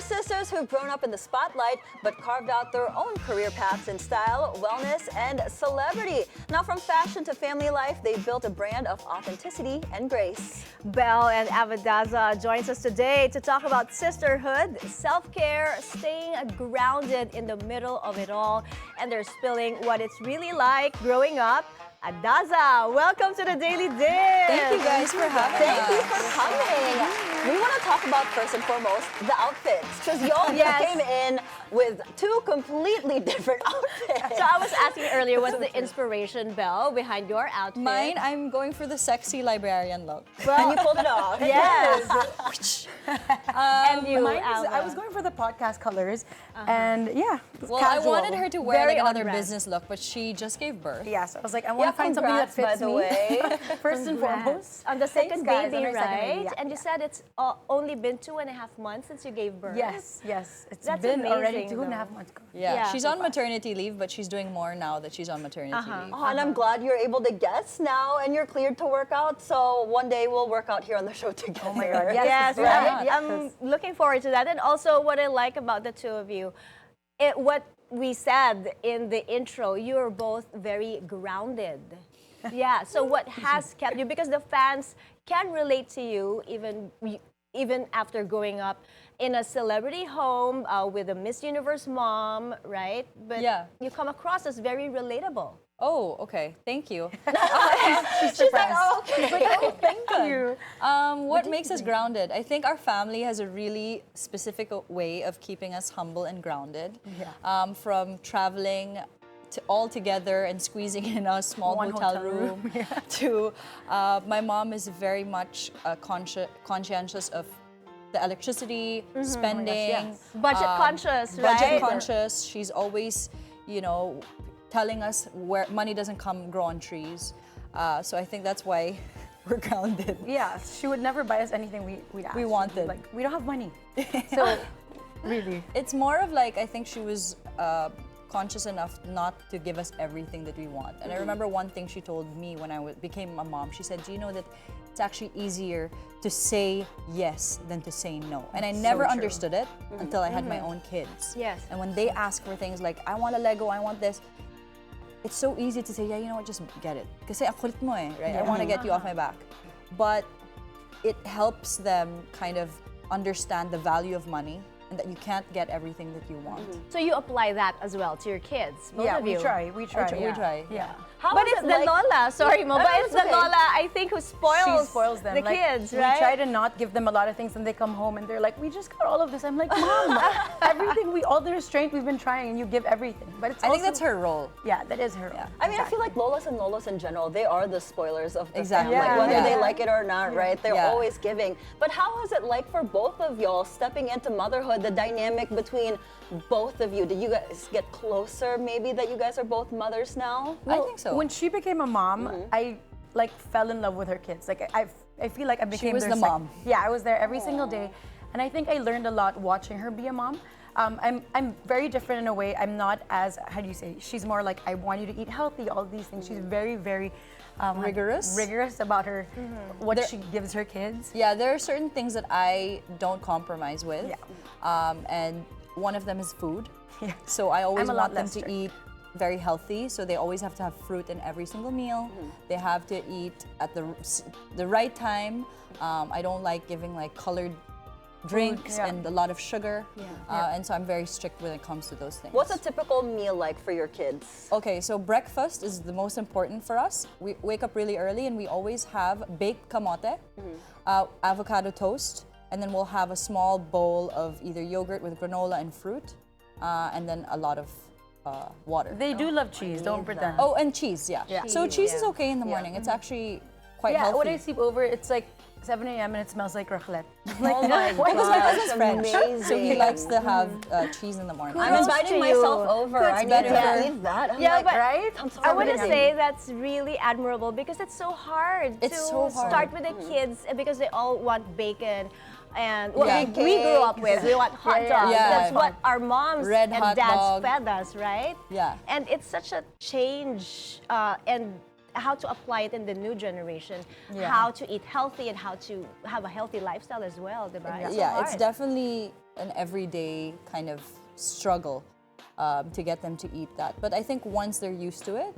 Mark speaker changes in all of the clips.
Speaker 1: sisters who've grown up in the spotlight but carved out their own career paths in style, wellness, and celebrity. Now, from fashion to family life, they've built a brand of authenticity and grace.
Speaker 2: Belle and Ava Daza joins us today to talk about sisterhood, self-care, staying grounded in the middle of it all, and they're spilling what it's really like growing up. Daza, welcome to the Daily Dish.
Speaker 3: Thank you guys for having us.
Speaker 1: Thank you for coming. We want to talk about, first and foremost, the outfits. Because y'all came in with two completely different outfits.
Speaker 2: So I was asking earlier, what's the inspiration, Belle, behind your outfit?
Speaker 3: Mine, I'm going for the sexy librarian look.
Speaker 1: And you pulled it off.
Speaker 2: Yes. And you,
Speaker 4: I was going for the podcast colors, and
Speaker 3: Well,
Speaker 4: casual.
Speaker 3: I wanted her to wear
Speaker 2: Very
Speaker 3: like another
Speaker 2: on-brand.
Speaker 3: business look, but she just gave birth.
Speaker 4: Yeah, so I was like, I want to find something that
Speaker 1: Congrats,
Speaker 4: fits
Speaker 1: by the
Speaker 4: me.
Speaker 1: way.
Speaker 4: First and foremost.
Speaker 2: On the second
Speaker 4: Thanks, guys.
Speaker 2: baby,
Speaker 4: On our second
Speaker 2: right?
Speaker 4: baby, yeah.
Speaker 2: And you said it's only been 2.5 months since you gave birth.
Speaker 4: Yes. It's
Speaker 2: That's
Speaker 4: been already
Speaker 2: amazing,
Speaker 4: 2.5 months ago.
Speaker 3: Yeah, she's on
Speaker 2: so
Speaker 3: maternity leave, but she's doing more now that she's on maternity leave.
Speaker 1: Oh, and I'm glad you're able to guest now and you're cleared to work out. So one day we'll work out here on the show together.
Speaker 4: Oh my God.
Speaker 2: Yes,
Speaker 4: right.
Speaker 2: I'm looking forward to that. And also, what I like about the two of you, what we said in the intro, you're both very grounded. Yeah. So what has kept you? Because the fans can relate to you even after growing up in a celebrity home with a Miss Universe mom, right? But you come across as very relatable.
Speaker 3: Oh, okay. Thank you.
Speaker 1: She's like, oh, okay.
Speaker 3: Thank you. What makes us grounded? I think our family has a really specific way of keeping us humble and grounded.
Speaker 4: Yeah.
Speaker 3: From traveling all together and squeezing in a small hotel room to my mom is very much conscientious of the electricity, spending.
Speaker 2: Budget conscious, right?
Speaker 3: Budget conscious. She's always, telling us where money doesn't grow on trees. So I think that's why we're grounded.
Speaker 4: Yeah, she would never buy us anything we asked.
Speaker 3: We wanted.
Speaker 4: Like, we don't have money. So, really.
Speaker 3: It's more of like, I think she was conscious enough not to give us everything that we want. And I remember one thing she told me when I became a mom. She said, do you know that it's actually easier to say yes than to say no? And I never understood it until I had my own kids.
Speaker 2: Yes.
Speaker 3: And when they ask for things like, I want a Lego, I want this, it's so easy to say, yeah, you know what, just get it. Kasi ang kulit mo eh, right? I want to get you off my back. But it helps them kind of understand the value of money and that you can't get everything that you want.
Speaker 2: So you apply that as well to your kids, both
Speaker 4: Yeah,
Speaker 2: of you.
Speaker 4: we try.
Speaker 3: We try.
Speaker 4: Yeah.
Speaker 2: But it's the Lola, sorry Mo, but it's the
Speaker 1: okay.
Speaker 2: Lola, I think, who spoils,
Speaker 4: She spoils them.
Speaker 2: the
Speaker 4: Like,
Speaker 2: kids, right?
Speaker 4: We try to not give them a lot of things, and they come home and they're like, "We just got all of this." I'm like, "Mom, everything all the restraint we've been trying, and you give everything." But it's
Speaker 3: I think
Speaker 4: also-
Speaker 3: that's her role.
Speaker 4: Yeah, that is her.
Speaker 3: Yeah.
Speaker 1: I mean, I feel like Lolas and Lolas in general, they are the spoilers of the
Speaker 3: Exactly.
Speaker 1: family.
Speaker 4: Yeah.
Speaker 1: Whether
Speaker 4: Yeah.
Speaker 1: they like it or not, right? They're
Speaker 3: Yeah.
Speaker 1: always giving. But how is it like for both of y'all stepping into motherhood, the dynamic between both of you? Did you guys get closer maybe that you guys are both mothers now?
Speaker 3: I think so.
Speaker 4: When she became a mom, I fell in love with her kids. Like I feel like I became
Speaker 3: was
Speaker 4: their
Speaker 3: the mom.
Speaker 4: Yeah, I was there every single day, and I think I learned a lot watching her be a mom. I'm very different in a way. I'm not as, how do you say? She's more like, I want you to eat healthy. All these things. She's very rigorous about her what she gives her kids.
Speaker 3: Yeah, there are certain things that I don't compromise with.
Speaker 4: Yeah.
Speaker 3: And one of them is food.
Speaker 4: Yeah.
Speaker 3: So I always
Speaker 4: I'm a lot
Speaker 3: want them
Speaker 4: less
Speaker 3: to
Speaker 4: strict.
Speaker 3: eat very healthy. So they always have to have fruit in every single meal. They have to eat at the right time. I don't like giving like colored drinks
Speaker 4: yeah.
Speaker 3: and a lot of sugar. And so I'm very strict when it comes to those things.
Speaker 1: What's a typical meal like for your kids?
Speaker 3: Okay, so breakfast is the most important for us. We wake up really early and we always have baked kamote, avocado toast, and then we'll have a small bowl of either yogurt with granola and fruit, and then a lot of water.
Speaker 4: They do love cheese. Don't pretend.
Speaker 3: Oh, and cheese, yeah. So cheese is
Speaker 2: yeah.
Speaker 3: okay in the morning. It's actually quite
Speaker 4: yeah.
Speaker 3: healthy.
Speaker 4: When I sleep over, it's like 7 a.m. and it smells like raclette.
Speaker 1: Oh my
Speaker 3: Because my
Speaker 1: gosh,
Speaker 3: cousin's French, so he
Speaker 1: amazing.
Speaker 3: likes to have cheese in the morning.
Speaker 1: I'm
Speaker 2: Kudos
Speaker 1: inviting
Speaker 2: to you.
Speaker 1: myself over. I need
Speaker 3: better.
Speaker 1: to leave that. I'm
Speaker 2: Yeah,
Speaker 1: like,
Speaker 2: but
Speaker 4: right?
Speaker 1: I'm so
Speaker 2: I want to
Speaker 1: hungry.
Speaker 2: say that's really admirable because it's so hard
Speaker 3: It's
Speaker 2: to
Speaker 3: so hard.
Speaker 2: start with the kids because they all want bacon. And what
Speaker 3: Yeah.
Speaker 2: we grew up with, we want hot
Speaker 4: Yeah,
Speaker 2: dogs.
Speaker 3: yeah.
Speaker 2: That's what our moms
Speaker 3: Red
Speaker 2: and
Speaker 3: hot
Speaker 2: dads
Speaker 3: dog.
Speaker 2: fed us, right?
Speaker 3: Yeah.
Speaker 2: And it's such a change and how to apply it in the new generation,
Speaker 4: Yeah.
Speaker 2: how to eat healthy and how to have a healthy lifestyle as well, diba? It's so
Speaker 3: Yeah, it's
Speaker 2: hard.
Speaker 3: definitely an everyday kind of struggle to get them to eat that. But I think once they're used to it,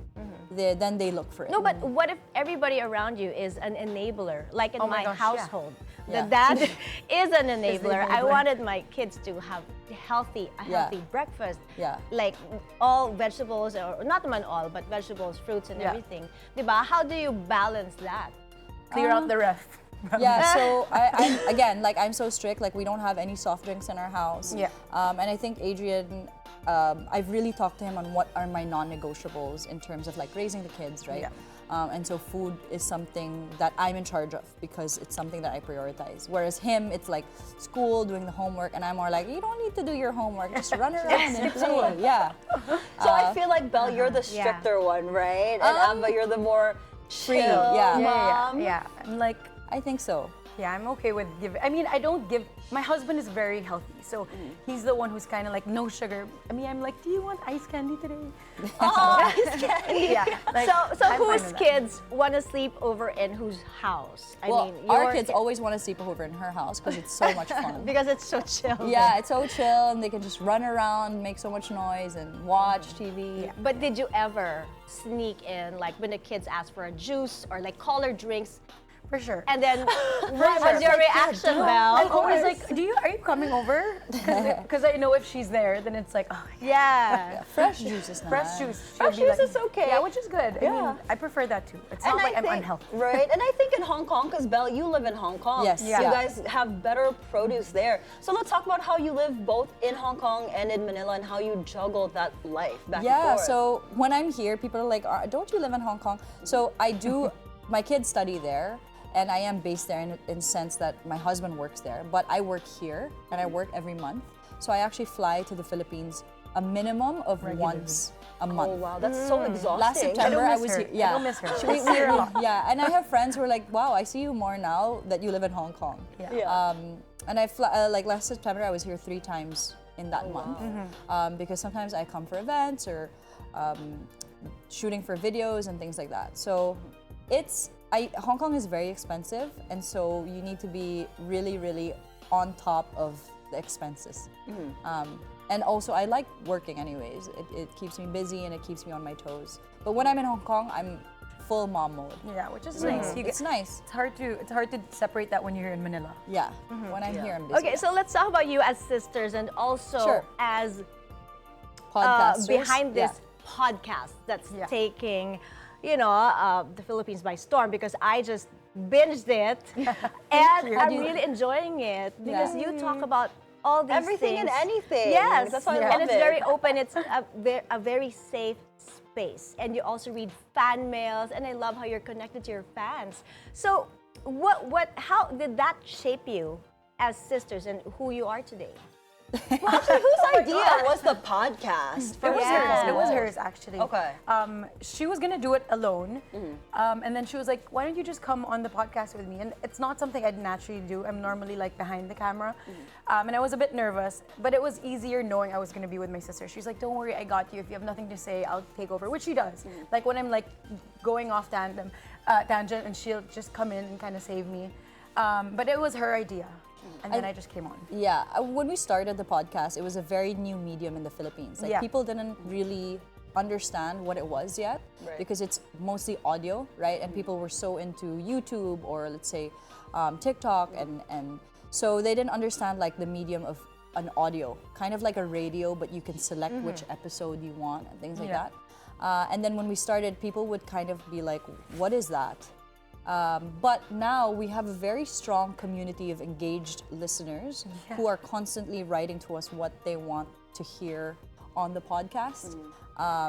Speaker 3: then they look for it.
Speaker 2: No, but what if everybody around you is an enabler? Like in
Speaker 4: Oh my
Speaker 2: my
Speaker 4: gosh, yeah.
Speaker 2: household, the
Speaker 3: Yeah.
Speaker 2: dad is an enabler. I
Speaker 4: enabler.
Speaker 2: wanted my kids to have a healthy breakfast.
Speaker 3: Yeah.
Speaker 2: Like all vegetables, or not naman all, but vegetables, fruits, and
Speaker 4: Yeah.
Speaker 2: everything. Diba? How do you balance that?
Speaker 4: Clear out the ref.
Speaker 3: Yeah, so I'm again, like I'm so strict, like we don't have any soft drinks in our house.
Speaker 4: Yeah.
Speaker 3: And I think Adrian, I've really talked to him on what are my non-negotiables in terms of like raising the kids, right?
Speaker 4: Yeah.
Speaker 3: And so food is something that I'm in charge of because it's something that I prioritize. Whereas him, it's like school, doing the homework, and I'm more like, you don't need to do your homework, just run around and play. Yeah.
Speaker 1: So I feel like, Belle, you're the stricter one, right? And Ava, you're the more
Speaker 3: free,
Speaker 1: chill
Speaker 3: yeah.
Speaker 1: mom.
Speaker 4: Yeah. I'm like,
Speaker 3: I think so.
Speaker 4: yeah, I'm okay with giving. I mean, I don't give. My husband is very healthy, so he's the one who's kind of like no sugar. I mean, I'm like, do you want ice candy today?
Speaker 1: Oh, ice candy.
Speaker 4: Yeah. Like,
Speaker 2: So
Speaker 4: I'm fine
Speaker 2: whose
Speaker 4: with that.
Speaker 2: kids want to sleep over in whose house? I
Speaker 3: Well,
Speaker 2: mean,
Speaker 3: our
Speaker 2: your
Speaker 3: kids always want to sleep over in her house because it's so much fun.
Speaker 2: because it's so chill.
Speaker 3: Yeah, it's so chill and they can just run around, make so much noise and watch TV.
Speaker 2: But did you ever sneak in, like when the kids ask for a juice or like colored drinks,
Speaker 4: For sure.
Speaker 2: and then what was your reaction,
Speaker 4: I'm
Speaker 2: Belle?
Speaker 4: always like, are you coming over? Because I know if she's there, then it's like, oh,
Speaker 2: Yeah.
Speaker 3: Fresh juices now.
Speaker 4: fresh juice.
Speaker 1: Fresh
Speaker 4: She'll be
Speaker 1: juice is okay.
Speaker 4: Yeah, which is good. I
Speaker 1: Yeah.
Speaker 4: mean, I prefer that too. It's
Speaker 1: And
Speaker 4: not like
Speaker 1: I
Speaker 4: I'm
Speaker 1: think,
Speaker 4: unhealthy.
Speaker 1: right? And I think in Hong Kong, because Belle, you live in Hong Kong.
Speaker 3: Yes.
Speaker 1: So
Speaker 3: Yeah.
Speaker 1: you guys have better produce there. So let's talk about how you live both in Hong Kong and in Manila and how you juggle that life back and
Speaker 3: Yeah,
Speaker 1: forth.
Speaker 3: so when I'm here, people are like, don't you live in Hong Kong? So I do, my kids study there. And I am based there in sense that my husband works there, but I work here and I work every month. So I actually fly to the Philippines a minimum of once a month.
Speaker 1: Oh wow, that's so exhausting.
Speaker 3: Last September I was here. Yeah.
Speaker 4: I don't miss her.
Speaker 3: We- we- yeah, and I have friends who are like, wow, I see you more now that you live in Hong Kong.
Speaker 1: Yeah.
Speaker 3: And I like last September I was here 3 times in that month because sometimes I come for events or shooting for videos and things like that. So Hong Kong is very expensive, and so you need to be really, really on top of the expenses. And also, I like working anyways. It keeps me busy and it keeps me on my toes. But when I'm in Hong Kong, I'm full mom mode.
Speaker 4: Yeah, which is nice.
Speaker 3: It's nice.
Speaker 4: It's hard to separate that when you're in Manila.
Speaker 3: Yeah. When I'm here, I'm busy.
Speaker 2: Okay, so let's talk about you as sisters and also
Speaker 3: Sure.
Speaker 2: as
Speaker 3: Podcasters.
Speaker 2: behind this
Speaker 3: Yeah.
Speaker 2: podcast that's
Speaker 4: Yeah.
Speaker 2: taking, the Philippines by storm, because I just binged it and
Speaker 4: you.
Speaker 2: I'm really enjoying it because you talk about all these
Speaker 1: Everything and
Speaker 2: things.
Speaker 1: anything.
Speaker 2: Yes,
Speaker 1: That's why I
Speaker 2: and
Speaker 1: love
Speaker 2: it's
Speaker 1: it.
Speaker 2: very open. It's a very safe space, and you also read fan mails, and I love how you're connected to your fans. So, how did that shape you as sisters and who you are today?
Speaker 1: Well, actually, whose idea was the podcast?
Speaker 4: It was
Speaker 2: Yeah.
Speaker 4: hers. It was hers actually.
Speaker 1: Okay.
Speaker 4: She was gonna do it alone, and then she was like, "Why don't you just come on the podcast with me?" And it's not something I'd naturally do. I'm normally like behind the camera, and I was a bit nervous, but it was easier knowing I was gonna be with my sister. She's like, "Don't worry, I got you. If you have nothing to say, I'll take over," which she does. Like when I'm like going off tangent, and she'll just come in and kind of save me. But it was her idea, and then I just came on.
Speaker 3: Yeah, when we started the podcast, it was a very new medium in the Philippines. Like
Speaker 4: Yeah.
Speaker 3: people didn't really understand what it was yet
Speaker 1: Right.
Speaker 3: because it's mostly audio, right? And people were so into YouTube or let's say TikTok, and so they didn't understand like the medium of an audio, kind of like a radio, but you can select which episode you want and things like
Speaker 4: Yeah.
Speaker 3: that. And then when we started, people would kind of be like, "What is that?" But now we have a very strong community of engaged listeners who are constantly writing to us what they want to hear on the podcast.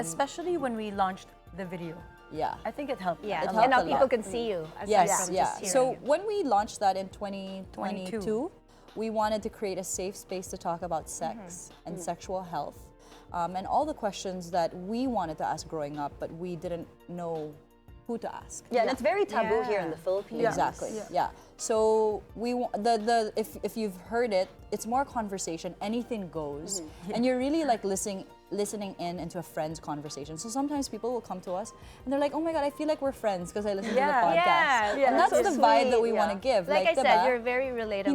Speaker 4: Especially when we launched the video.
Speaker 3: Yeah.
Speaker 4: I think it helped.
Speaker 2: Yeah,
Speaker 3: It
Speaker 2: and
Speaker 3: helped
Speaker 2: now
Speaker 3: a
Speaker 2: people
Speaker 3: lot.
Speaker 2: can see you. Aside
Speaker 3: Yes,
Speaker 2: from
Speaker 3: yeah.
Speaker 2: just hearing
Speaker 3: So
Speaker 2: you.
Speaker 3: when we launched that in 2022,
Speaker 4: 22.
Speaker 3: we wanted to create a safe space to talk about sex and sexual health and all the questions that we wanted to ask growing up, but we didn't know who to ask.
Speaker 1: Yeah, and it's very taboo here in
Speaker 2: Yeah.
Speaker 1: the Philippines.
Speaker 3: Exactly. Yeah. So if you've heard it, it's more conversation. Anything goes, and you're really like listening in into a friend's conversation. So sometimes people will come to us and they're like, oh my God, I feel like we're friends because I listen to the podcast.
Speaker 2: Yeah,
Speaker 3: And that's
Speaker 1: so
Speaker 3: the vibe that we
Speaker 1: sweet,
Speaker 3: want to give.
Speaker 2: Like I
Speaker 3: diba?
Speaker 2: said, you're very relatable.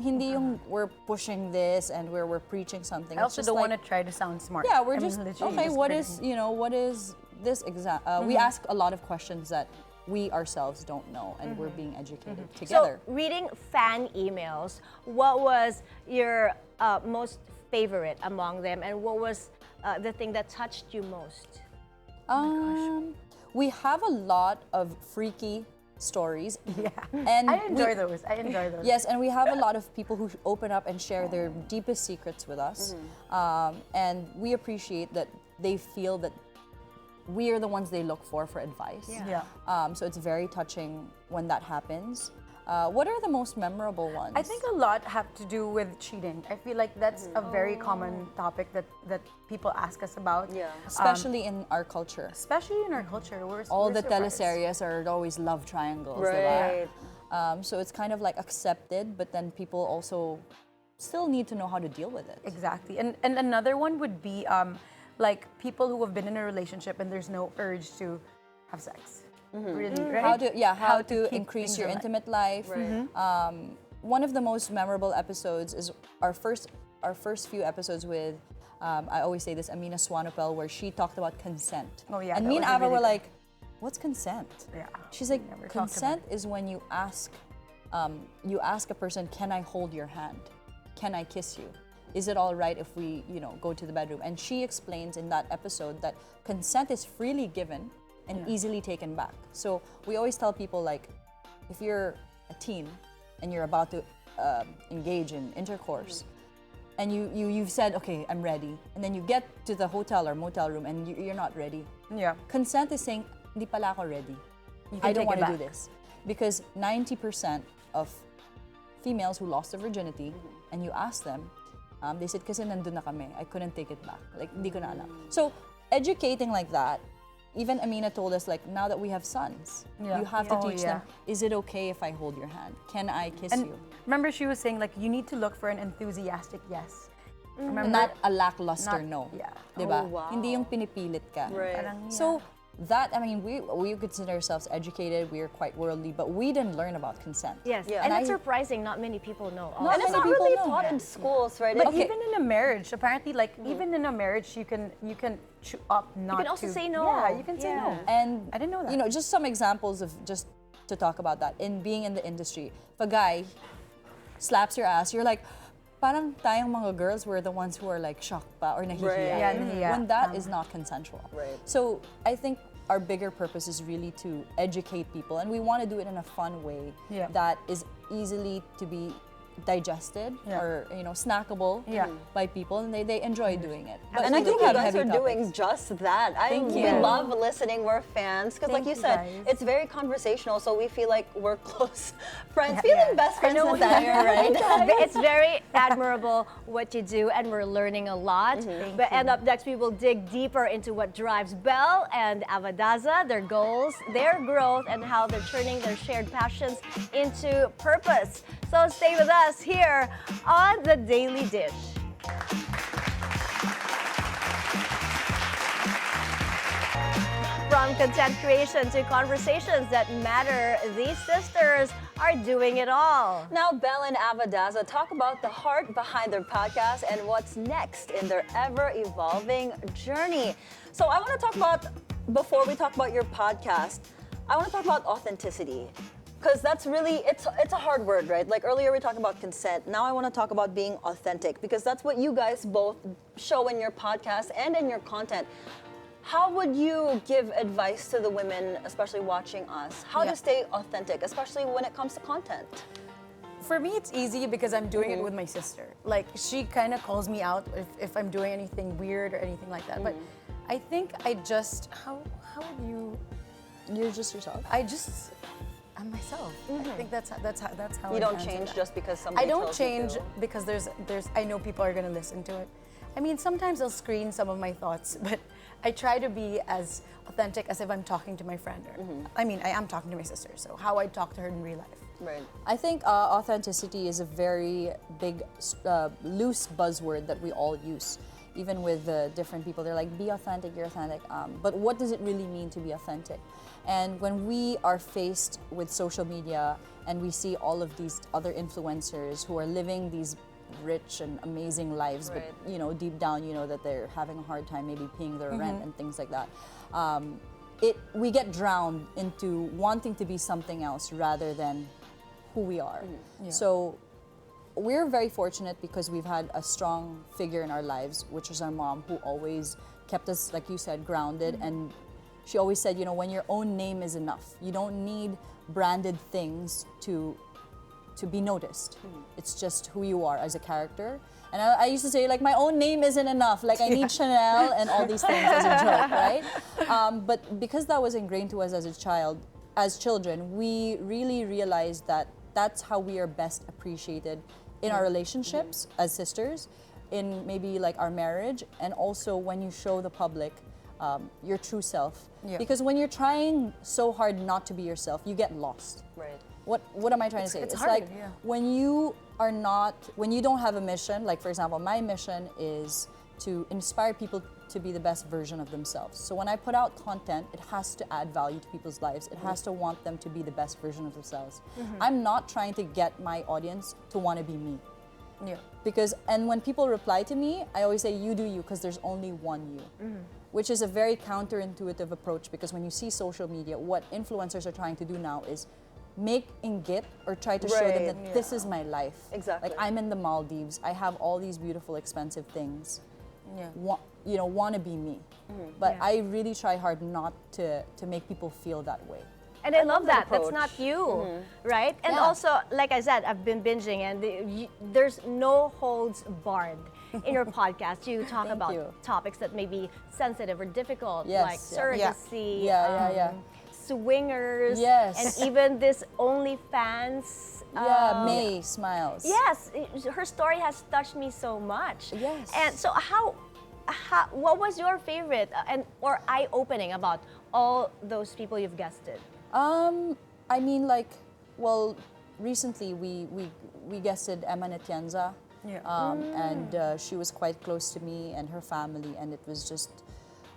Speaker 3: Hindi yung we're pushing this and we're preaching something.
Speaker 4: I also don't want to try to sound smart.
Speaker 3: Yeah, we're
Speaker 4: I'm
Speaker 3: just,
Speaker 4: literally
Speaker 3: okay,
Speaker 4: just
Speaker 3: what
Speaker 4: critiquing.
Speaker 3: is this exact? We ask a lot of questions that we ourselves don't know, and we're being educated together.
Speaker 2: So, reading fan emails, what was your most favorite among them, and what was the thing that touched you most?
Speaker 3: We have a lot of freaky stories.
Speaker 4: Yeah.
Speaker 3: And
Speaker 4: I enjoy those.
Speaker 3: Yes, and we have a lot of people who open up and share their deepest secrets with us. And we appreciate that they feel that we are the ones they look for advice.
Speaker 4: Yeah.
Speaker 3: So it's very touching when that happens. What are the most memorable ones?
Speaker 4: I think a lot have to do with cheating. I feel like that's a very common topic that people ask us about.
Speaker 1: Yeah.
Speaker 3: Especially in our culture.
Speaker 4: Especially in our culture.
Speaker 3: All
Speaker 4: we're
Speaker 3: the
Speaker 4: surprised.
Speaker 3: teleseries are always love triangles.
Speaker 1: Right.
Speaker 3: Diba? So it's kind of like accepted, but then people also still need to know how to deal with it.
Speaker 4: Exactly. And another one would be like people who have been in a relationship and there's no urge to have sex. Really, right?
Speaker 3: How to
Speaker 4: keep
Speaker 3: increase
Speaker 4: things
Speaker 3: your
Speaker 4: alive.
Speaker 3: intimate life.
Speaker 1: Right.
Speaker 3: One of the most memorable episodes is our first few episodes with I always say this, Amina Swanupel, where she talked about consent.
Speaker 4: Oh, yeah,
Speaker 3: And
Speaker 4: that
Speaker 3: me and
Speaker 4: was a
Speaker 3: Ava
Speaker 4: really
Speaker 3: were
Speaker 4: good-
Speaker 3: like, what's consent?
Speaker 4: Yeah.
Speaker 3: She's like,
Speaker 4: Never talked about
Speaker 3: consent is when you ask a person, can I hold your hand? Can I kiss you? Is it all right if we, go to the bedroom? And she explains in that episode that consent is freely given and easily taken back. So we always tell people, like, if you're a teen and you're about to engage in intercourse, and you've said, okay, I'm ready, and then you get to the hotel or motel room and you're not ready.
Speaker 4: Yeah.
Speaker 3: Consent is saying, hindi pala ako ready.
Speaker 4: You
Speaker 3: I
Speaker 4: can
Speaker 3: don't
Speaker 4: take it
Speaker 3: want to do
Speaker 4: back.
Speaker 3: this. Because 90% of females who lost their virginity, and you ask them, they said, kasi nandun na kami, I couldn't take it back. Like, hindi ko na alam. So, educating like that, even Amina told us, like, now that we have sons,
Speaker 4: Yeah.
Speaker 3: you have to
Speaker 4: Oh,
Speaker 3: teach
Speaker 4: yeah.
Speaker 3: them, is it okay if I hold your hand? Can I kiss
Speaker 4: And
Speaker 3: you?
Speaker 4: remember, she was saying like you need to look for an enthusiastic yes. Remember?
Speaker 3: Not a lackluster
Speaker 4: Not-
Speaker 3: no.
Speaker 4: yeah.
Speaker 3: Diba?
Speaker 1: Oh, wow.
Speaker 3: Hindi yung pinipilit ka.
Speaker 1: Right.
Speaker 4: Parang,
Speaker 3: So that, I mean, we consider ourselves educated, we are quite worldly, but we didn't learn about consent.
Speaker 2: Yes,
Speaker 1: Yeah.
Speaker 2: and
Speaker 3: And
Speaker 2: that's
Speaker 3: I-
Speaker 2: surprising. Not many people know.
Speaker 3: Not
Speaker 1: And it's
Speaker 3: many
Speaker 1: not
Speaker 3: people
Speaker 1: really
Speaker 3: know.
Speaker 1: taught in schools, right?
Speaker 4: But
Speaker 1: It-
Speaker 4: even in a marriage, apparently, like even in a marriage, you can opt not to.
Speaker 2: can also say no.
Speaker 4: Yeah, you can say no.
Speaker 2: Yeah.
Speaker 3: And
Speaker 4: I didn't know that.
Speaker 3: just some examples of just to talk about that. In being in the industry, if a guy slaps your ass, you're like, parang tayong mga girls were the ones who are like shocked pa or nahihiya.
Speaker 1: Right.
Speaker 4: Yeah, nahihiya.
Speaker 3: When that is not consensual.
Speaker 1: Right.
Speaker 3: So I think our bigger purpose is really to educate people, and we want to do it in a fun way
Speaker 4: Yeah.
Speaker 3: that is easily to be digested
Speaker 4: Yeah.
Speaker 3: or snackable
Speaker 4: Yeah.
Speaker 3: by people, and they enjoy doing it. But
Speaker 1: And I
Speaker 3: we do
Speaker 1: think you
Speaker 3: have
Speaker 1: guys
Speaker 3: heavy
Speaker 1: are doing
Speaker 3: topics.
Speaker 1: just that.
Speaker 3: Thank
Speaker 1: We
Speaker 3: you.
Speaker 1: love listening. We're fans. Because like
Speaker 4: Thank
Speaker 1: you
Speaker 4: you,
Speaker 1: said,
Speaker 4: guys.
Speaker 1: it's very conversational. So we feel like we're close friends.
Speaker 4: Yeah,
Speaker 1: Feeling
Speaker 4: yeah.
Speaker 1: best friends
Speaker 4: know
Speaker 1: with that, right?
Speaker 2: It's very admirable what you do, and we're learning a lot. But and up next, we will dig deeper into what drives Belle and Ava Daza, their goals, their growth, and how they're turning their shared passions into purpose. So stay with us here on The Daily Dish. From content creation to conversations that matter, these sisters are doing it all.
Speaker 1: Now, Belle and Ava Daza talk about the heart behind their podcast and what's next in their ever-evolving journey. So I want to talk about, before we talk about your podcast, I want to talk about authenticity. Because that's really, it's a hard word, right? Like earlier we talked about consent. Now I want to talk about being authentic, because that's what you guys both show in your podcast and in your content. How would you give advice to the women, especially watching us, how
Speaker 4: Yeah.
Speaker 1: to stay authentic, especially when it comes to content?
Speaker 4: For me, it's easy because I'm doing it with my sister. Like, she kind of calls me out if I'm doing anything weird or anything like that. But I think I just, how would you,
Speaker 3: You're just yourself.
Speaker 4: I'm myself. I think that's how
Speaker 1: You
Speaker 4: I
Speaker 1: don't
Speaker 4: answer
Speaker 1: change
Speaker 4: that.
Speaker 1: just because somebody
Speaker 4: I don't
Speaker 1: tells you
Speaker 4: change
Speaker 1: to.
Speaker 4: because there's I know people are gonna listen to it. I mean, sometimes I'll screen some of my thoughts, but I try to be as authentic as if I'm talking to my friend. Or, I mean, I am talking to my sister, so how I talk to her in real life.
Speaker 1: Right.
Speaker 3: I think authenticity is a very big, loose buzzword that we all use. even with different people, they're like, be authentic, you're authentic. But what does it really mean to be authentic? And when we are faced with social media and we see all of these other influencers who are living these rich and amazing lives,
Speaker 1: Right.
Speaker 3: but you know, deep down, you know that they're having a hard time maybe paying their rent and things like that. We get drowned into wanting to be something else rather than who we are. So we're very fortunate because we've had a strong figure in our lives, which is our mom, who always kept us, like you said, grounded. And she always said, you know, when your own name is enough, you don't need branded things to be noticed. It's just who you are as a character. And I used to say, like, my own name isn't enough. Like, I need Chanel and all these things as a joke, right? But because that was ingrained to us as children, we really realized that that's how we are best appreciated in our relationships as sisters, in maybe like our marriage, and also when you show the public your true self.
Speaker 4: Yeah.
Speaker 3: Because when you're trying so hard not to be yourself, you get lost.
Speaker 1: Right.
Speaker 3: What am I trying to say?
Speaker 4: It's hard,
Speaker 3: like
Speaker 4: yeah.
Speaker 3: when you don't have a mission, like for example, my mission is to inspire people to be the best version of themselves. So when I put out content, it has to add value to people's lives. It has to want them to be the best version of themselves. I'm not trying to get my audience to want to be me.
Speaker 4: Yeah.
Speaker 3: And when people reply to me, I always say, you do you, because there's only one you. Which is a very counterintuitive approach, because when you see social media, what influencers are trying to do now is make ingit or try to show them
Speaker 1: Right.
Speaker 3: that this is my life.
Speaker 1: Exactly.
Speaker 3: Like, I'm in the Maldives, I have all these beautiful, expensive things.
Speaker 4: Yeah.
Speaker 3: Want to be me. But I really try hard not to make people feel that way.
Speaker 2: And I love that.
Speaker 1: approach.
Speaker 2: That's not you, right? And
Speaker 3: Yeah.
Speaker 2: also, like I said, I've been binging, and there's no holds barred in your podcast. You talk
Speaker 3: Thank
Speaker 2: about
Speaker 3: you.
Speaker 2: topics that may be sensitive or difficult,
Speaker 3: Yes,
Speaker 2: like
Speaker 3: yeah.
Speaker 2: surrogacy,
Speaker 3: Yeah.
Speaker 2: swingers,
Speaker 3: Yes.
Speaker 2: and even this OnlyFans.
Speaker 3: May smiles.
Speaker 2: Yes, her story has touched me so much.
Speaker 3: Yes.
Speaker 2: And so what was your favorite or eye-opening about all those people you've guested?
Speaker 3: I mean, like, well, recently we guested Emma Netienza.
Speaker 4: Yeah.
Speaker 3: And she was quite close to me and her family, and it was just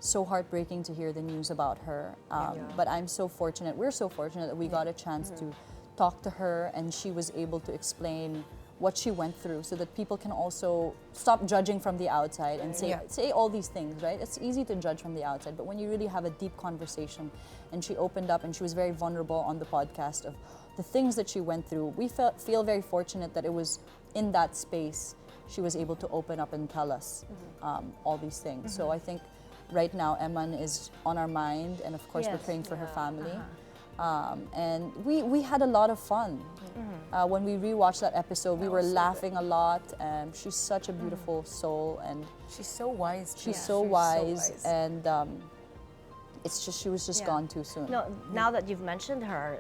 Speaker 3: so heartbreaking to hear the news about her. But we're so fortunate that we got a chance to talk to her, and she was able to explain what she went through, so that people can also stop judging from the outside and say all these things, right? It's easy to judge from the outside, but when you really have a deep conversation, and she opened up and she was very vulnerable on the podcast of the things that she went through, we feel very fortunate that it was in that space she was able to open up and tell us all these things. So I think right now Eman is on our mind, and of course we're
Speaker 2: Yes.
Speaker 3: praying for her family. And we had a lot of fun. When we rewatched that episode, we were laughing a lot. She's such a beautiful soul, and
Speaker 4: She's so wise. too.
Speaker 3: she's so wise. And it's just, she was just gone too soon.
Speaker 2: No, now that you've mentioned her,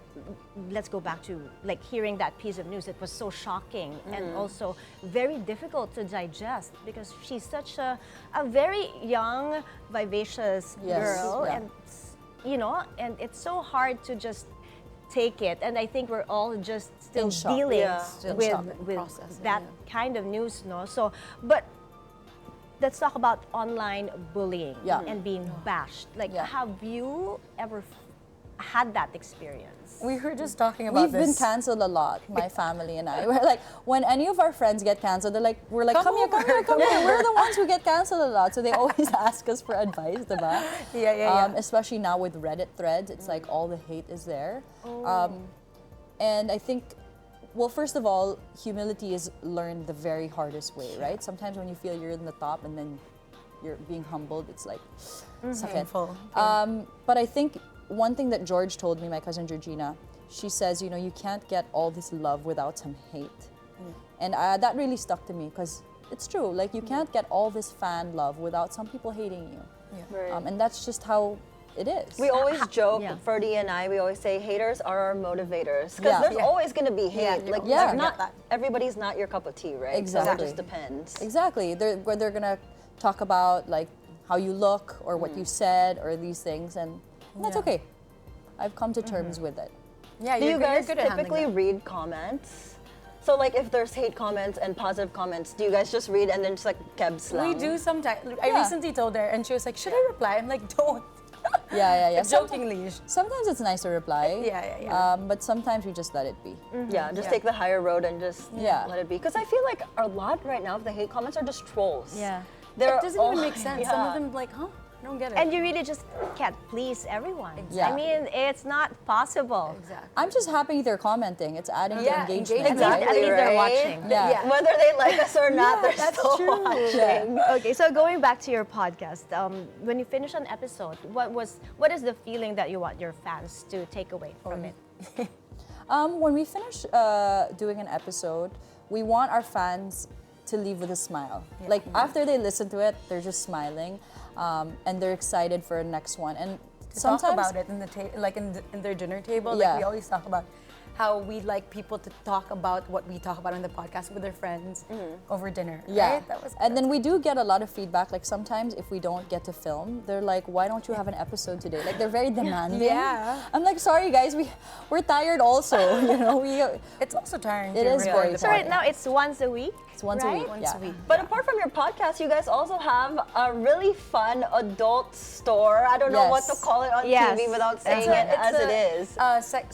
Speaker 2: let's go back to like hearing that piece of news. It was so shocking and also very difficult to digest, because she's such a very young, vivacious
Speaker 3: Yes,
Speaker 2: girl,
Speaker 3: yeah.
Speaker 2: and and it's so hard to just take it. And I think we're all just still
Speaker 3: In shock.
Speaker 2: dealing
Speaker 1: Yeah.
Speaker 4: Still
Speaker 2: with,
Speaker 4: shock and
Speaker 2: with
Speaker 4: processing,
Speaker 2: that kind of news, no? So, but let's talk about online bullying
Speaker 3: Yeah.
Speaker 2: and being bashed. Like,
Speaker 3: Yeah.
Speaker 2: have you ever had that experience?
Speaker 4: We were just talking about
Speaker 3: We've been
Speaker 4: this.
Speaker 3: canceled a lot, my family and I. We're like, when any of our friends get canceled, we're like,
Speaker 4: Come
Speaker 3: come here, come
Speaker 4: over,
Speaker 3: here, come here. We're the ones who get canceled a lot. So they always ask us for advice, diba?
Speaker 4: Yeah.
Speaker 3: Especially now with Reddit threads, it's like all the hate is there. And I think, well, first of all, humility is learned the very hardest way, right? Sometimes when you feel you're in the top and then you're being humbled, it's like, sakit.
Speaker 4: Painful.
Speaker 3: But I think one thing that George told me, my cousin Georgina, she says, you can't get all this love without some hate. And that really stuck to me, because it's true. Like, you can't get all this fan love without some people hating you.
Speaker 1: Right.
Speaker 3: And that's just how it is.
Speaker 1: We always joke,
Speaker 2: Yeah.
Speaker 1: Ferdy and I, we always say haters are our motivators. Because
Speaker 3: Yeah.
Speaker 1: there's
Speaker 3: Yeah.
Speaker 1: always going to be hate.
Speaker 2: Yeah.
Speaker 1: Like,
Speaker 3: Yeah.
Speaker 1: not everybody's not your cup of tea, right? So it
Speaker 3: Exactly.
Speaker 1: just depends.
Speaker 3: Exactly. They're going to talk about, like, how you look or what you said or these things, and that's okay. I've come to terms with it.
Speaker 4: Yeah,
Speaker 1: Do you
Speaker 4: you're
Speaker 1: guys
Speaker 4: good at handling
Speaker 1: typically
Speaker 4: that.
Speaker 1: read comments? So like if there's hate comments and positive comments, do you guys just read and then just like keb slang?
Speaker 4: We do sometimes. I recently told her, and she was like, "Should I reply?" I'm like, "Don't."
Speaker 3: Yeah.
Speaker 4: Jokingly.
Speaker 3: Sometimes it's nice to reply.
Speaker 4: Yeah.
Speaker 3: But sometimes we just let it be.
Speaker 1: Yeah, just take the higher road and just
Speaker 3: Yeah.
Speaker 1: let it be. Because I feel like a lot right now of the hate comments are just trolls.
Speaker 2: Yeah.
Speaker 1: They're
Speaker 4: It doesn't even make sense. Some of
Speaker 1: yeah.
Speaker 4: them like, huh? I don't get it.
Speaker 2: And you really just can't please everyone.
Speaker 3: Yeah.
Speaker 2: I mean, it's not possible.
Speaker 4: Exactly.
Speaker 3: I'm just happy they're commenting. It's adding to
Speaker 4: Yeah,
Speaker 3: engagement.
Speaker 1: Exactly,
Speaker 2: At least they're
Speaker 1: right?
Speaker 2: watching.
Speaker 3: Yeah.
Speaker 1: Whether they like us or not, they're
Speaker 4: that's
Speaker 1: still
Speaker 4: true.
Speaker 1: watching.
Speaker 2: Okay, so going back to your podcast, when you finish an episode, what is the feeling that you want your fans to take away from it?
Speaker 3: When we finish doing an episode, we want our fans to leave with a smile. Like after they listen to it, they're just smiling, and they're excited for the next one. And
Speaker 4: To
Speaker 3: sometimes
Speaker 4: talk about it in the in their dinner table.
Speaker 3: Yeah.
Speaker 4: Like we always talk about how we like people to talk about what we talk about on the podcast with their friends over dinner.
Speaker 3: yeah.
Speaker 4: Right?
Speaker 3: And then we do get a lot of feedback. Like sometimes if we don't get to film, they're like, "Why don't you have an episode today?" Like they're very demanding.
Speaker 4: Yeah.
Speaker 3: I'm like, "Sorry guys, we're tired also." You know,
Speaker 4: It's also tiring.
Speaker 3: It
Speaker 4: to
Speaker 3: is
Speaker 4: record
Speaker 3: very
Speaker 4: the
Speaker 2: So right now it's once a week.
Speaker 3: It's once a
Speaker 2: right?
Speaker 3: week.
Speaker 4: Once
Speaker 3: yeah.
Speaker 4: a week.
Speaker 1: But apart from your podcast, you guys also have a really fun adult store. I don't know what to
Speaker 3: Yes.
Speaker 1: call it on
Speaker 2: Yes.
Speaker 1: TV without saying
Speaker 2: It's
Speaker 1: it as it is.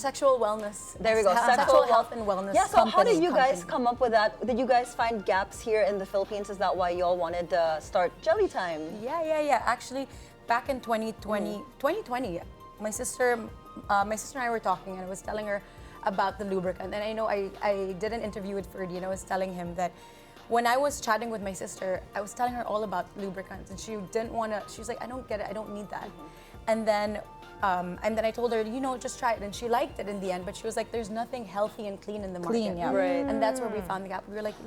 Speaker 4: Sexual wellness.
Speaker 1: There we go.
Speaker 4: Sexual health and wellness.
Speaker 1: Yeah, so how did you guys
Speaker 4: company.
Speaker 1: come up with that? Did you guys find gaps here in the Philippines? Is that why y'all wanted to start Jelly Time?
Speaker 4: Yeah. Actually, back in 2020, my sister and I were talking, and I was telling her about the lubricant. And I know I did an interview with Ferdy, and I was telling him that when I was chatting with my sister, I was telling her all about lubricants, and she didn't want to. She was like, "I don't get it. I don't need that." And then I told her, just try it, and she liked it in the end. But she was like, "There's nothing healthy and clean in the market."
Speaker 3: Clean, yeah.
Speaker 1: Right.
Speaker 4: And that's where we found the gap. We were like,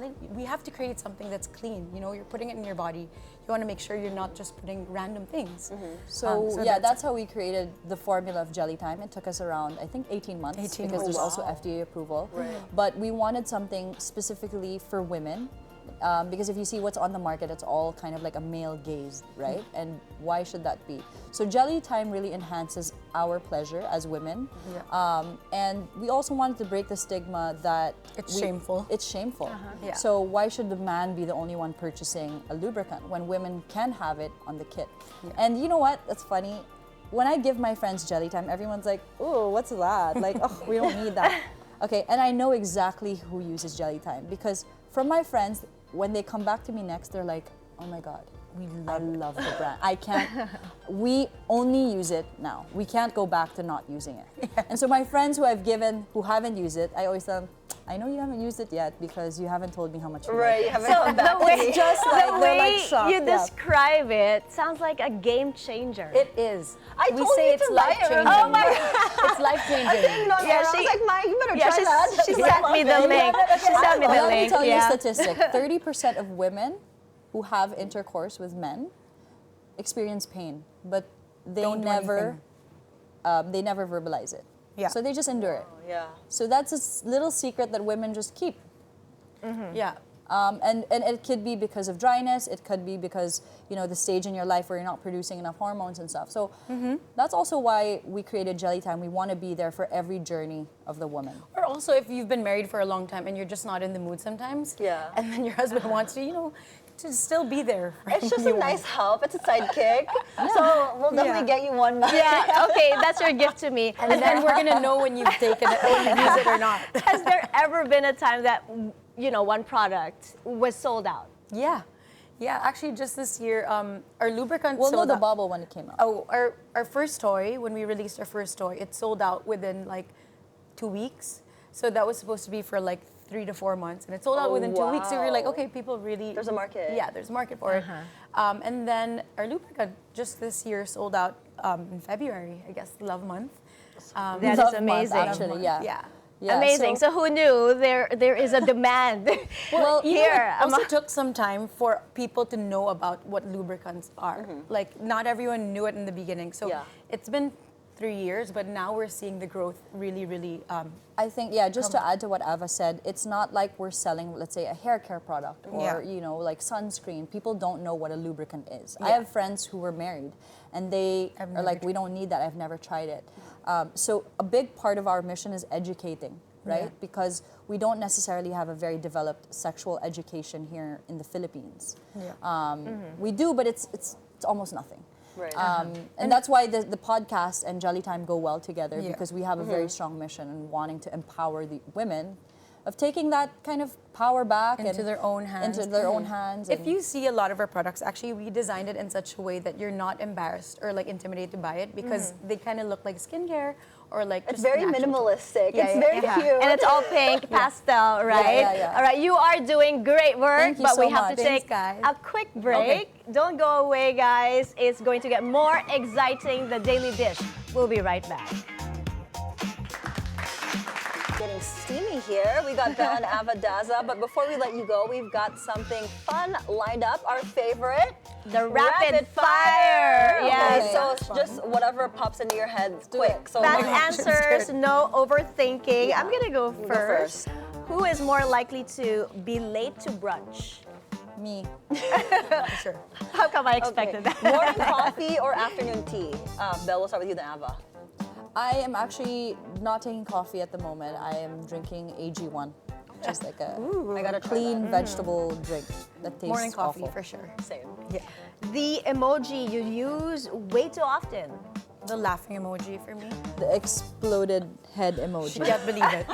Speaker 4: we have to create something that's clean. You're putting it in your body. You want to make sure you're not just putting random things.
Speaker 3: So that's how we created the formula of Jelly Time. It took us around, I think, 18 months
Speaker 4: 18
Speaker 3: because there's
Speaker 4: months.
Speaker 3: also FDA approval.
Speaker 1: Right.
Speaker 3: But we wanted something specifically for women. Because if you see what's on the market, it's all kind of like a male gaze, right? And why should that be? So Jelly Time really enhances our pleasure as women.
Speaker 4: Yeah.
Speaker 3: And we also wanted to break the stigma that
Speaker 4: It's shameful.
Speaker 3: It's shameful.
Speaker 4: Yeah.
Speaker 3: So why should the man be the only one purchasing a lubricant when women can have it on the kit? And you know what? That's funny. When I give my friends Jelly Time, everyone's like, "Oh, what's that?" Like, "Oh, we don't need that." Okay, and I know exactly who uses Jelly Time because from my friends, when they come back to me next, they're like, "Oh my God, I love the brand. I can't, we only use it now. We can't go back to not using it." And so my friends who haven't used it, I always tell them, "I know you haven't used it yet because you haven't told me how much you
Speaker 1: Right, you
Speaker 3: like it."
Speaker 1: haven't come back.
Speaker 2: It's
Speaker 3: just like
Speaker 2: the
Speaker 3: they're
Speaker 2: way
Speaker 3: like shocked.
Speaker 2: you describe it sounds like a game changer.
Speaker 4: It is.
Speaker 1: I
Speaker 4: we
Speaker 1: told
Speaker 4: say
Speaker 1: you
Speaker 4: it's
Speaker 1: to buy
Speaker 4: life
Speaker 1: it,
Speaker 4: changing.
Speaker 1: remember?
Speaker 2: Oh my God.
Speaker 4: It's life changing.
Speaker 1: No,
Speaker 2: Yeah,
Speaker 1: I was like, "You better try that."
Speaker 2: she sent me the link. She sent me the
Speaker 3: Let me
Speaker 2: link.
Speaker 3: tell you a
Speaker 2: Yeah.
Speaker 3: statistic. 30% of women who have intercourse with men experience pain, but they
Speaker 4: Don't do
Speaker 3: never verbalize it.
Speaker 4: Yeah.
Speaker 3: So they just endure it.
Speaker 1: Yeah.
Speaker 3: So that's a little secret that women just keep.
Speaker 4: Yeah.
Speaker 3: And it could be because of dryness. It could be because, the stage in your life where you're not producing enough hormones and stuff. So that's also why we created Jelly Time. We want to be there for every journey of the woman.
Speaker 4: Or also, if you've been married for a long time and you're just not in the mood sometimes,
Speaker 1: Yeah.
Speaker 4: and then your husband wants to, to still be there. for
Speaker 1: It's just
Speaker 4: you
Speaker 1: a nice help. It's a sidekick. So we'll definitely get you one.
Speaker 2: Yeah, okay, that's your gift to me.
Speaker 4: And then we're gonna know when you've taken it, when you've used it or not.
Speaker 2: Has there ever been a time that, one product was sold out?
Speaker 4: Yeah, actually, just this year, our lubricant
Speaker 3: Well, no,
Speaker 4: sold
Speaker 3: the
Speaker 4: out.
Speaker 3: bubble when it came out.
Speaker 4: Oh, our first toy, when we released our first toy, it sold out within like 2 weeks. So that was supposed to be for like 3 to 4 months, and it sold out within 2 weeks. So we were like,
Speaker 1: wow.
Speaker 4: okay, people really.
Speaker 1: There's a market.
Speaker 4: Yeah, there's a market for it. And then our lubricant just this year sold out in February, I guess, Love Month.
Speaker 2: That
Speaker 3: Love
Speaker 2: is
Speaker 3: month,
Speaker 2: amazing.
Speaker 3: actually, yeah.
Speaker 4: Yeah.
Speaker 3: Yeah,
Speaker 2: Amazing. So who knew there is a demand?
Speaker 4: Well,
Speaker 2: here.
Speaker 4: it also took some time for people to know about what lubricants are. Like, not everyone knew it in the beginning. So
Speaker 1: Yeah.
Speaker 4: it's been 3 years, but now we're seeing the growth really, really.
Speaker 3: I think, just to add to what Ava said, it's not like we're selling, let's say, a hair care product or, like sunscreen. People don't know what a lubricant is. I have friends who were married and they are like, "We don't need that. I've never tried it." So a big part of our mission is educating right? Because we don't necessarily have a very developed sexual education here in the Philippines. We do, but it's almost nothing.
Speaker 1: Right.
Speaker 3: And that's why the podcast and Jolly Time go well together,
Speaker 4: Yeah.
Speaker 3: because we have a very strong mission in wanting to empower the women of taking that kind of power back
Speaker 4: Into their own hands.
Speaker 3: Into their own hands.
Speaker 4: If
Speaker 3: and-
Speaker 4: you see a lot of our products, actually, we designed it in such a way that you're not embarrassed or like intimidated to buy it because they kind of look like skincare or like
Speaker 1: It's
Speaker 4: just
Speaker 1: very
Speaker 4: natural.
Speaker 1: minimalistic.
Speaker 4: Yeah,
Speaker 1: it's
Speaker 4: yeah,
Speaker 1: very
Speaker 2: Yeah.
Speaker 1: cute.
Speaker 2: And it's all pink, pastel, right?
Speaker 3: yeah.
Speaker 2: All right, you are doing great work,
Speaker 3: Thank you
Speaker 2: but
Speaker 3: so
Speaker 2: we have
Speaker 3: much.
Speaker 2: to
Speaker 4: Thanks,
Speaker 2: take
Speaker 4: guys.
Speaker 2: a quick break. Don't go away, guys. It's going to get more exciting, the Daily Dish. We'll be right back.
Speaker 1: Getting steamy here. We got Belle and Ava Daza, but before we let you go, we've got something fun lined up. Our favorite,
Speaker 2: The rapid fire. Yes.
Speaker 1: Okay, so it's just whatever pops into your head quick. So
Speaker 2: Fast
Speaker 1: like-
Speaker 2: answers, no overthinking. I'm gonna go
Speaker 1: go
Speaker 2: first.
Speaker 1: first.
Speaker 2: Who is more likely to be late to brunch?
Speaker 3: me.
Speaker 4: Sure.
Speaker 2: How come I
Speaker 1: Okay.
Speaker 2: expected that?
Speaker 1: Morning coffee or afternoon tea? Belle, we'll start with you then, Ava.
Speaker 3: I am actually not taking coffee at the moment. I am drinking AG1, just like a
Speaker 1: I gotta try
Speaker 3: clean vegetable drink that tastes
Speaker 4: Morning coffee
Speaker 3: awful.
Speaker 4: for sure.
Speaker 1: that. Same.
Speaker 4: Yeah.
Speaker 2: The emoji you use way too often.
Speaker 4: The laughing emoji for me.
Speaker 3: The exploded head emoji.
Speaker 4: Can't believe it.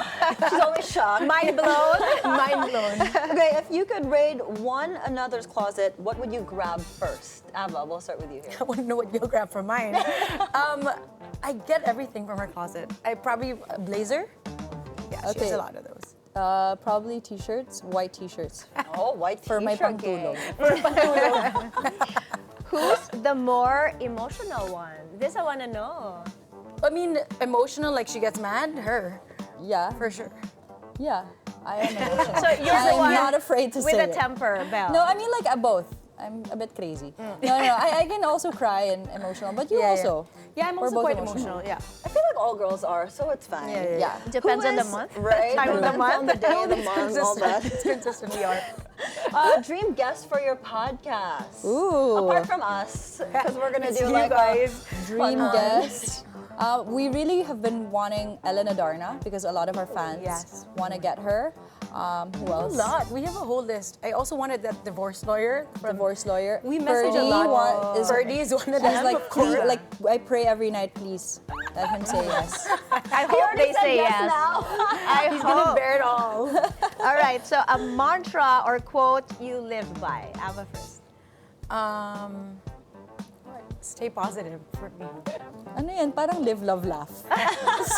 Speaker 1: She's always shocked.
Speaker 2: Mind blown.
Speaker 4: Mind blown.
Speaker 1: Okay, if you could raid one another's closet, what would you grab first? Ava, we'll start with you here.
Speaker 4: I wouldn't know what you'll grab from mine. I get everything from her closet. I probably a blazer. Yeah, she has
Speaker 3: Okay.
Speaker 4: a lot of those.
Speaker 3: Probably t-shirts, white t-shirts.
Speaker 1: Oh, white
Speaker 3: For my
Speaker 1: t-shirt game.
Speaker 3: pangtulog.
Speaker 2: Who's the more emotional one? This I want to know.
Speaker 4: I mean, emotional, like she gets mad, her,
Speaker 3: Yeah,
Speaker 4: for sure.
Speaker 3: yeah. I am emotional.
Speaker 2: So you're the
Speaker 3: I'm
Speaker 2: one
Speaker 3: not afraid to
Speaker 2: with
Speaker 3: say
Speaker 2: a
Speaker 3: it.
Speaker 2: temper, Belle.
Speaker 3: No, I mean like both. I'm a bit crazy. No, I can also cry and emotional, but you
Speaker 4: Yeah,
Speaker 3: also.
Speaker 4: Yeah, I'm
Speaker 3: We're
Speaker 4: also
Speaker 3: both
Speaker 4: quite
Speaker 3: emotional.
Speaker 4: emotional. Yeah.
Speaker 1: I feel like all girls are, so it's fine.
Speaker 3: Yeah.
Speaker 2: Depends
Speaker 1: Who
Speaker 2: on the
Speaker 1: is-
Speaker 2: month.
Speaker 1: Right?
Speaker 2: Time of the
Speaker 1: Depends
Speaker 2: month.
Speaker 1: on the day of the month, all that.
Speaker 4: It's consistent. We are.
Speaker 1: Dream guest for your podcast.
Speaker 3: Ooh.
Speaker 1: Apart from us, because we're gonna
Speaker 4: It's
Speaker 1: do
Speaker 4: you
Speaker 1: like
Speaker 4: guys.
Speaker 3: Dream
Speaker 1: one.
Speaker 3: guest. We really have been wanting Elena Darna because a lot of our fans
Speaker 4: Yes.
Speaker 3: want to get her. Who
Speaker 4: A
Speaker 3: else?
Speaker 4: lot. We have a whole list. I also wanted that divorce lawyer.
Speaker 3: Divorce lawyer.
Speaker 4: We message a
Speaker 3: Ferdy
Speaker 4: lot. Ferdy is one of
Speaker 3: He's
Speaker 4: them.
Speaker 3: like,
Speaker 4: of course.
Speaker 3: please, like I pray every night, please let him say yes.
Speaker 2: I hope they
Speaker 1: said
Speaker 2: say
Speaker 1: yes
Speaker 2: yes.
Speaker 1: now.
Speaker 2: I
Speaker 4: He's gonna
Speaker 2: hope.
Speaker 4: bear it all.
Speaker 2: All right, so a mantra or quote you live by. Ava first.
Speaker 4: Stay positive for me.
Speaker 3: Ano yan? Parang live, love, laugh.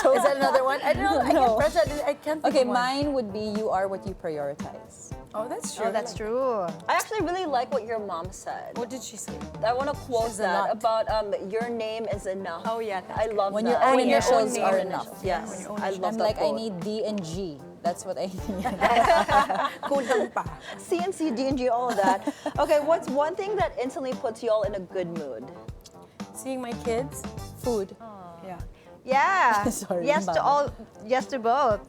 Speaker 4: So is that another one? I don't know. I
Speaker 3: No.
Speaker 4: get pressured. I can't think
Speaker 3: Okay,
Speaker 4: of one.
Speaker 3: mine would be you are what you prioritize.
Speaker 4: Oh, that's true.
Speaker 2: Oh, that's true.
Speaker 1: I actually really like what your mom said.
Speaker 4: What did she say?
Speaker 1: I want to quote
Speaker 4: Says a
Speaker 1: that
Speaker 4: lot.
Speaker 1: about your name is enough.
Speaker 4: Oh, yeah, that's
Speaker 1: I love
Speaker 3: When
Speaker 1: that.
Speaker 3: your own
Speaker 1: When your
Speaker 3: initials
Speaker 1: name
Speaker 3: are
Speaker 1: is
Speaker 3: enough.
Speaker 1: Yes,
Speaker 4: when your own
Speaker 1: I
Speaker 4: initials.
Speaker 1: love
Speaker 3: I'm
Speaker 1: that
Speaker 3: like, I
Speaker 1: quote.
Speaker 3: need D and G. That's what I need.
Speaker 4: Kulang pa.
Speaker 1: CNC, D&G, all of that. Okay, what's one thing that instantly puts you all in a good mood?
Speaker 4: Seeing my kids.
Speaker 3: Food.
Speaker 4: Yeah.
Speaker 2: Yeah.
Speaker 3: Sorry,
Speaker 2: yes to
Speaker 3: bad.
Speaker 2: all. Yes to both.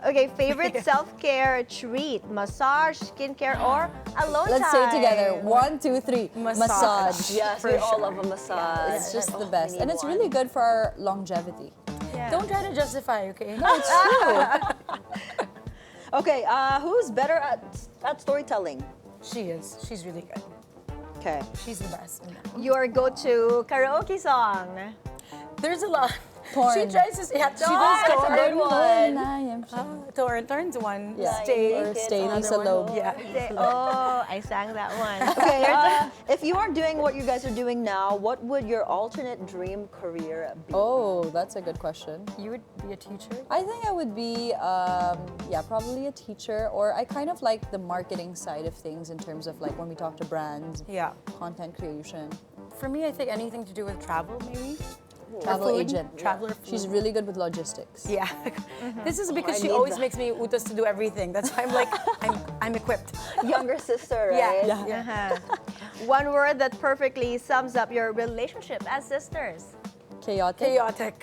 Speaker 2: Okay, favorite self-care treat: massage, skincare, or alone
Speaker 3: Let's say
Speaker 2: time?
Speaker 3: it together. 1, 2, 3.
Speaker 4: Massage.
Speaker 1: Yes, we all love a massage.
Speaker 3: It's just the
Speaker 1: Oh,
Speaker 3: best.
Speaker 1: we
Speaker 3: And
Speaker 1: need
Speaker 3: it's
Speaker 1: one.
Speaker 3: really good for our longevity.
Speaker 2: Yeah.
Speaker 4: Don't try to justify, okay?
Speaker 3: No, it's true.
Speaker 1: Okay, who's better at storytelling?
Speaker 4: She is. She's really good.
Speaker 1: Okay.
Speaker 4: She's the best.
Speaker 2: Your go-to karaoke song.
Speaker 4: There's a lot.
Speaker 3: Torn.
Speaker 4: She tries to say, yeah, she
Speaker 1: Torn.
Speaker 4: does
Speaker 1: That's a
Speaker 4: torn.
Speaker 1: good one.
Speaker 3: I am
Speaker 4: Torn. Torn's one.
Speaker 3: Yeah.
Speaker 4: Stay.
Speaker 3: Or stay,
Speaker 1: Another
Speaker 3: Lisa
Speaker 1: one.
Speaker 3: Loeb.
Speaker 4: Yeah.
Speaker 2: Oh, I sang that one.
Speaker 1: Okay, if you aren't doing what you guys are doing now, what would your alternate dream career be?
Speaker 3: Oh, that's a good question.
Speaker 4: You would be a teacher?
Speaker 3: I think I would be, probably a teacher, or I kind of like the marketing side of things in terms of like when we talk to brands,
Speaker 4: Yeah.
Speaker 3: content creation.
Speaker 4: For me, I think anything to do with travel, maybe.
Speaker 3: Travel
Speaker 4: food.
Speaker 3: agent.
Speaker 4: Traveler food.
Speaker 3: She's really good with logistics.
Speaker 4: Yeah. This is because
Speaker 1: I
Speaker 4: she
Speaker 1: need
Speaker 4: always
Speaker 1: that.
Speaker 4: makes me utos to do everything. That's why I'm like, I'm equipped.
Speaker 1: Younger sister,
Speaker 4: Yeah.
Speaker 1: right?
Speaker 3: Yeah.
Speaker 2: Uh-huh. One word that perfectly sums up your relationship as sisters.
Speaker 3: Chaotic.
Speaker 4: Chaotic.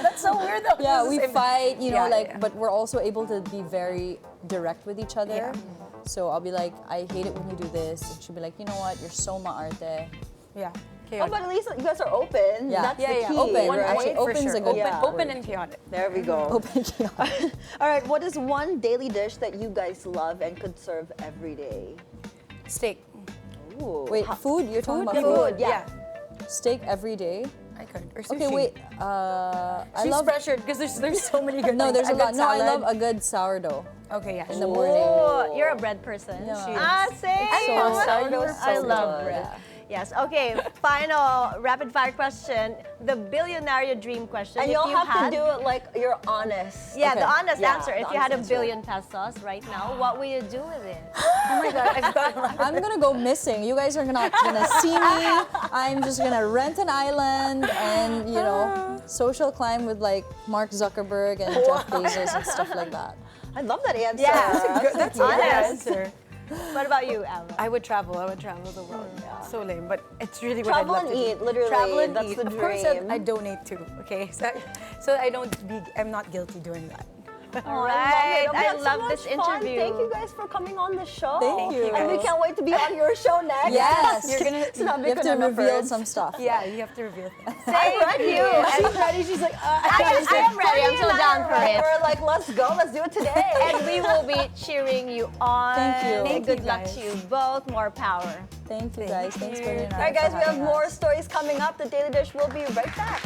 Speaker 4: That's so weird though.
Speaker 3: Yeah,
Speaker 4: This
Speaker 3: we
Speaker 4: is-
Speaker 3: fight, you know,
Speaker 4: Yeah,
Speaker 3: like,
Speaker 4: yeah.
Speaker 3: but we're also able to be very direct with each other.
Speaker 4: Yeah.
Speaker 3: So I'll be like, I hate it when you do this. And she'll be like, you know what, you're so maarte.
Speaker 4: Yeah.
Speaker 1: Oh, but at least you guys are open.
Speaker 3: Yeah.
Speaker 1: That's
Speaker 3: Yeah,
Speaker 1: the key,
Speaker 3: open.
Speaker 1: right?
Speaker 3: Actually,
Speaker 4: For
Speaker 3: open's
Speaker 4: sure.
Speaker 3: a good
Speaker 4: Open
Speaker 3: word.
Speaker 4: and chaotic.
Speaker 1: There we go.
Speaker 3: Open chaotic.
Speaker 1: All right, what is one daily dish that you guys love and could serve every day?
Speaker 4: Steak.
Speaker 1: Ooh.
Speaker 3: Wait, food? You're talking about
Speaker 1: Food,
Speaker 3: food?
Speaker 1: yeah.
Speaker 3: Steak every day?
Speaker 4: I could. Or sushi.
Speaker 3: Okay, wait. I
Speaker 4: She's
Speaker 3: love.
Speaker 4: pressured because there's so many good
Speaker 3: No, there's a
Speaker 4: good
Speaker 3: lot. No, I
Speaker 4: salad.
Speaker 3: love a good sourdough
Speaker 4: Okay, yeah.
Speaker 3: in the morning.
Speaker 2: Oh, you're a bread person.
Speaker 3: No.
Speaker 2: Same.
Speaker 3: So
Speaker 2: I
Speaker 3: so
Speaker 2: love
Speaker 3: good.
Speaker 2: bread. Yes. Okay. Final rapid fire question. The Bilyonaryo dream question.
Speaker 1: And
Speaker 2: If
Speaker 1: you'll
Speaker 2: you
Speaker 1: have
Speaker 2: had-
Speaker 1: to do it like you're honest.
Speaker 2: Yeah,
Speaker 3: Okay.
Speaker 2: the honest
Speaker 1: Yeah,
Speaker 2: answer.
Speaker 1: the
Speaker 2: If you had
Speaker 1: honest
Speaker 2: $1
Speaker 1: answer.
Speaker 2: billion pesos right now, what will you do with it?
Speaker 4: Oh my god, I've got one.
Speaker 3: I'm gonna go missing. You guys are not gonna see me. I'm just gonna rent an island and social climb with like Mark Zuckerberg and Jeff Bezos and stuff like that.
Speaker 1: I love that answer.
Speaker 2: Yeah.
Speaker 4: That's
Speaker 2: Honest.
Speaker 4: honest answer.
Speaker 2: What about you, Ava?
Speaker 4: I would travel the world. So lame, but it's really what
Speaker 1: Travel
Speaker 4: I'd love
Speaker 1: and
Speaker 4: to
Speaker 1: eat,
Speaker 4: do.
Speaker 1: literally.
Speaker 4: Travel and
Speaker 1: That's
Speaker 4: eat.
Speaker 1: the
Speaker 4: Of course,
Speaker 1: dream.
Speaker 4: I donate too. Okay, so I'm not guilty doing that.
Speaker 2: All right.
Speaker 1: We
Speaker 2: I
Speaker 1: had so
Speaker 2: love
Speaker 1: much
Speaker 2: this
Speaker 1: fun.
Speaker 2: interview.
Speaker 1: Thank you guys for coming on the show.
Speaker 3: Thank you.
Speaker 1: And we can't wait to be on your show next.
Speaker 3: Yes.
Speaker 4: You're gonna.
Speaker 1: It's not
Speaker 3: You have to reveal some stuff.
Speaker 4: Yeah, you have to reveal things.
Speaker 2: Thank you.
Speaker 1: She's ready. She's like,
Speaker 2: I am ready. I'm so down for it.
Speaker 1: We're like, let's go. Let's do it today.
Speaker 2: And we will be cheering you on.
Speaker 3: Thank you.
Speaker 2: And
Speaker 4: Thank
Speaker 2: good
Speaker 4: you,
Speaker 2: luck
Speaker 4: guys.
Speaker 2: to you both. More power.
Speaker 3: Thank you guys. Thanks,
Speaker 4: you.
Speaker 3: Bilyonaryo.
Speaker 1: All right, guys,
Speaker 3: for
Speaker 1: we have
Speaker 3: having
Speaker 1: more
Speaker 3: us.
Speaker 1: stories coming up. The Daily Dish will be right back.